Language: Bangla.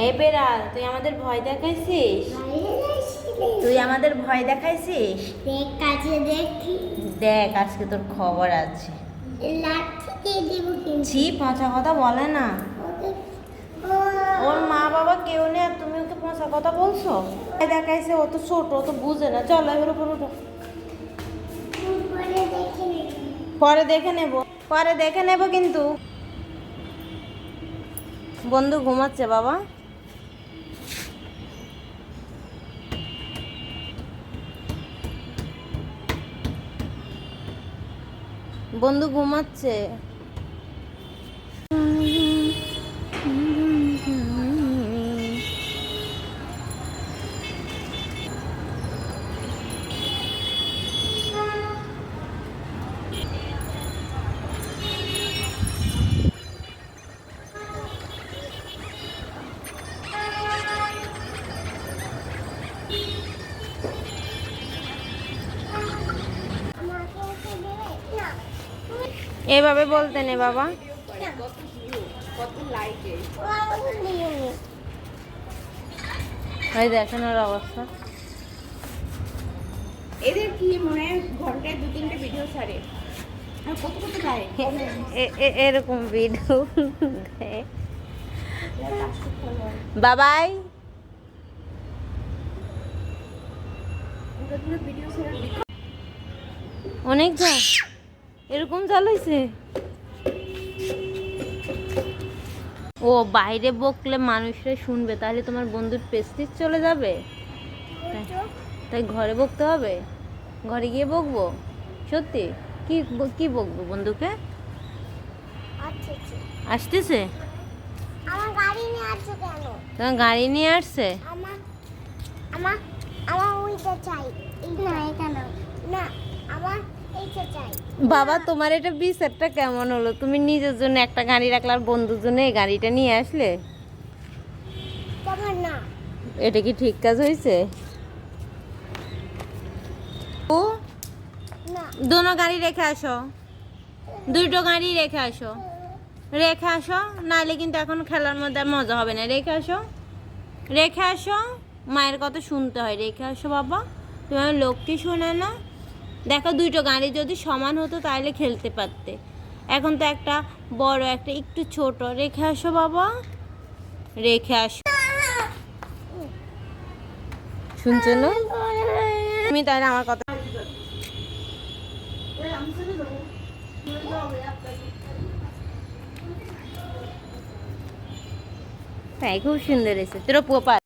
এই বেড়াল, তুই আমাদের ভয় দেখাইছিস? তুই আমাদের ভয় দেখাইছিস? দেখ কাছে দেখি। দেখ আজকে তোর খবর আছে। লাঠি দিয়ে দেবো কিন্তু। ছি, পচা কথা বলে না। ওর মা বাবা কেউ নেই আর তুমি ওকে পচা কথা বলছো? ভয় দেখাইছে, ও তো ছোট, ও তো বুঝে না। চলো এবার উপর উঠো। পরে দেখে নেব, পরে দেখে নেব কিন্তু। বন্ধু ঘুমাচ্ছে বাবা। বন্ধু ঘুমাচ্ছে। এভাবে বলতে নে বাবা। ওই দেখেন ওর অবস্থা। এদের কি মনে হয় ঘন্টায় 2-3টে ভিডিও ছাড়ে আর কত কত দেয়। এরকম ভিডিও বাবাই ভিডিও ছাড়ে অনেক যা এরকম চালাইছে। ও বাইরে বকলে মানুষরা শুনবে, তাহলে তোমার বন্ধুর প্রেস্টিজ চলে যাবে। তাই ঘরে বকতে হবে। ঘরে গিয়ে বকবো? সত্যি? কি কি বকবো বন্ধুকে? আসতেছে? আমার গাড়ি নিয়ে আসছো কেন? তোমার গাড়ি নিয়ে আসছে? আমার আমার আমার ওইটা চাই। না এটা না, না আমার এইটা চাই। বাবা তোমার এটা বিচারটা কেমন হলো? তুমি নিজের জন্য একটা গাড়ি রাখলে আর বন্ধুর জন্য এই গাড়িটা নিয়ে আসলে। তোমার না। এটা কি ঠিক কাজ হয়েছে? ও না দোনো গাড়ি রেখে আসো, দুটো গাড়ি রেখে আসো, রেখে আসো, নাহলে কিন্তু এখন খেলার মধ্যে আর মজা হবে না। রেখে আসো, রেখে আসো, মায়ের কথা শুনতে হয়। রেখে আসো বাবা, তুমি আমার লক্ষ্মী শোনে না। দেখো দুটো গাড়ি যদি সমান হতো তাহলে খেলতে পারতে, এখন তো একটা বড় একটা একটু ছোট। রেখে আসো বাবা, রেখে আসো। শুনছো না তুমি? তাহলে আমার কথা তাই খুব সুন্দর এসে তোর পোপা।